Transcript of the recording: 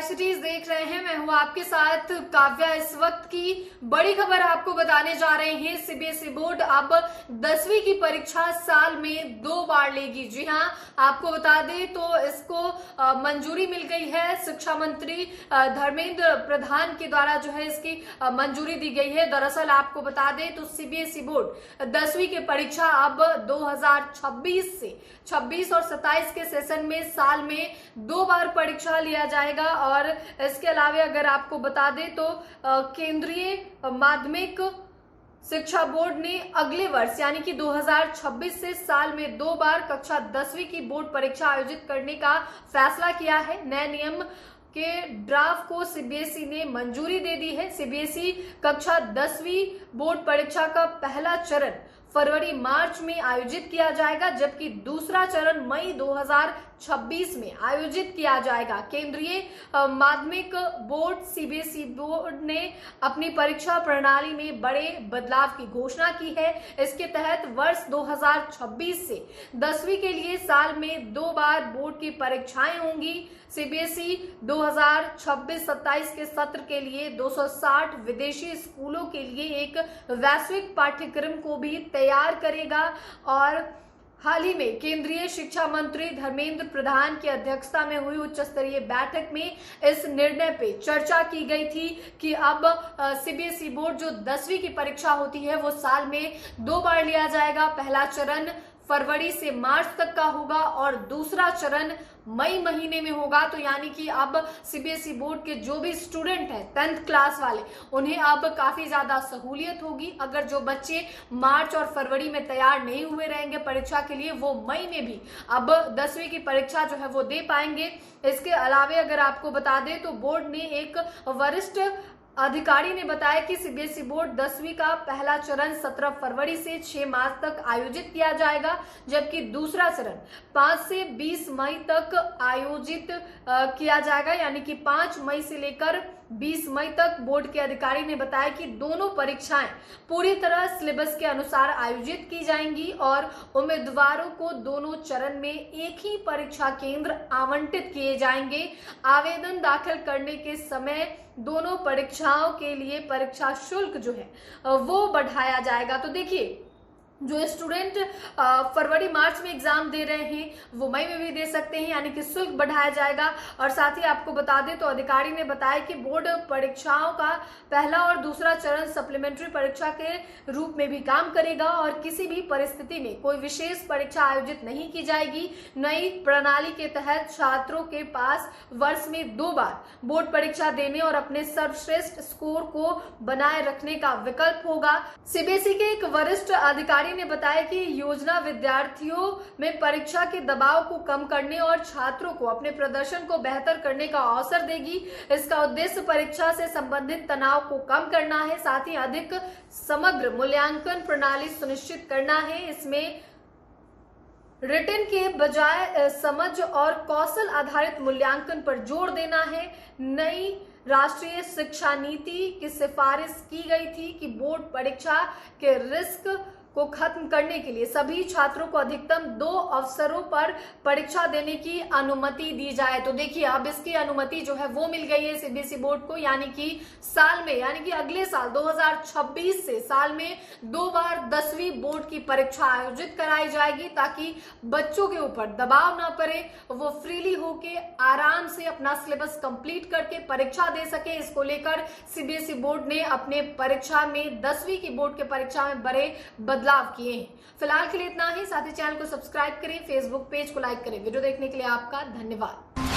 Cities देख रहे हैं। मैं हूं आपके साथ काव्या। इस वक्त की बड़ी खबर आपको बताने जा रहे हैं। सीबीएसई बोर्ड अब 10वीं की परीक्षा साल में 2 बार लेगी। जी हां, आपको बता दें तो इसको मंजूरी मिल गई है। शिक्षा मंत्री धर्मेंद्र प्रधान के द्वारा जो है इसकी मंजूरी दी गई है। दरअसल आपको बता दें तो सीबीएसई बोर्ड 10वीं की परीक्षा अब 2026 से 26 और 27 के सेशन में साल में 2 बार परीक्षा लिया जाएगा। और इसके अलावा अगर आपको बता दें तो केंद्रीय माध्यमिक शिक्षा बोर्ड ने अगले वर्ष यानी कि 2026 से साल में 2 बार कक्षा 10वीं की बोर्ड परीक्षा आयोजित करने का फैसला किया है। नए नियम के ड्राफ्ट को सीबीएसई ने मंजूरी दे दी है। सीबीएसई कक्षा 10वीं बोर्ड परीक्षा का पहला चरण फरवरी मार्च में आयोजित किया जाएगा, जबकि दूसरा चरण मई 2026 में आयोजित किया जाएगा। केंद्रीय माध्यमिक बोर्ड सीबीएसई बोर्ड ने अपनी परीक्षा प्रणाली में बड़े बदलाव की घोषणा की है। इसके तहत वर्ष 2026 से 10वीं के लिए साल में 2 बार बोर्ड की परीक्षाएं होंगी। सीबीएसई 2026-27 के सत्र के लिए 260 विदेशी स्कूलों के लिए एक वैश्विक पाठ्यक्रम को भी तैयार करेगा। और हाल ही में केंद्रीय शिक्षा मंत्री धर्मेंद्र प्रधान की अध्यक्षता में हुई उच्च स्तरीय बैठक में इस निर्णय पे चर्चा की गई थी कि अब सीबीएसई बोर्ड जो 10वीं की परीक्षा होती है वो साल में 2 बार लिया जाएगा। पहला चरण फरवरी से मार्च तक का होगा और दूसरा चरण मई महीने में होगा। तो यानी कि अब सीबीएसई बोर्ड के जो भी स्टूडेंट हैं 10th क्लास वाले, उन्हें अब काफी ज्यादा सहूलियत होगी। अगर जो बच्चे मार्च और फरवरी में तैयार नहीं हुए रहेंगे परीक्षा के लिए, वो मई में भी अब 10वीं की परीक्षा जो है वो दे पाएंगे। इसके अलावा अगर आपको बता दें तो बोर्ड ने एक वरिष्ठ अधिकारी ने बताया कि सीबीएसई बोर्ड 10वीं का पहला चरण 17 फरवरी से 6 मार्च तक आयोजित किया जाएगा, जबकि दूसरा चरण 5 से 20 मई तक आयोजित किया जाएगा। यानी कि 5 मई से लेकर 20 मई तक बोर्ड के अधिकारी ने बताया कि दोनों परीक्षाएं पूरी तरह सिलेबस के अनुसार आयोजित की जाएंगी और उम्मीदवारों को दोनों चरण में एक ही परीक्षा केंद्र आवंटित किए जाएंगे। आवेदन दाखिल करने के समय दोनों परीक्षाओं के लिए परीक्षा शुल्क जो है वो बढ़ाया जाएगा। तो देखिए, जो स्टूडेंट फरवरी मार्च में एग्जाम दे रहे हैं वो मई में भी दे सकते हैं, यानी कि शुल्क बढ़ाया जाएगा। और साथ ही आपको बता दें तो अधिकारी ने बताया कि बोर्ड परीक्षाओं का पहला और दूसरा चरण सप्लीमेंट्री परीक्षा के रूप में भी काम करेगा और किसी भी परिस्थिति में कोई विशेष परीक्षा आयोजित नहीं की जाएगी। नई प्रणाली के तहत छात्रों के पास वर्ष में 2 बार बोर्ड परीक्षा देने और अपने सर्वश्रेष्ठ स्कोर को बनाए रखने का विकल्प होगा। सीबीएसई के एक वरिष्ठ अधिकारी ने बताया कि योजना विद्यार्थियों में परीक्षा के दबाव को कम करने और छात्रों को अपने प्रदर्शन को बेहतर करने का अवसर देगी। इसका उद्देश्य परीक्षा से संबंधित तनाव को कम करना है, साथ ही अधिक समग्र मूल्यांकन प्रणाली सुनिश्चित करना है। इसमें रिटन के बजाय समझ और कौशल आधारित मूल्यांकन पर जोर देना है। नई राष्ट्रीय शिक्षा नीति की सिफारिश की गई थी कि बोर्ड परीक्षा के रिस्क को खत्म करने के लिए सभी छात्रों को अधिकतम 2 अवसरों पर परीक्षा देने की अनुमति दी जाए। तो देखिए, अब इसकी अनुमति जो है वो मिल गई है सीबीएसई बोर्ड को, यानी कि साल में, यानी कि अगले साल 2026 से साल में 2 बार 10वीं बोर्ड की परीक्षा आयोजित कराई जाएगी, ताकि बच्चों के ऊपर दबाव ना पड़े, वो फ्रीली होके आराम से अपना सिलेबस कंप्लीट करके परीक्षा दे सके। इसको लेकर सीबीएसई बोर्ड ने अपने परीक्षा में 10वीं की बोर्ड के परीक्षा में बड़े बदलाव किए हैं। फिलहाल के लिए इतना ही। साथ ही चैनल को सब्सक्राइब करें, फेसबुक पेज को लाइक करें। वीडियो देखने के लिए आपका धन्यवाद।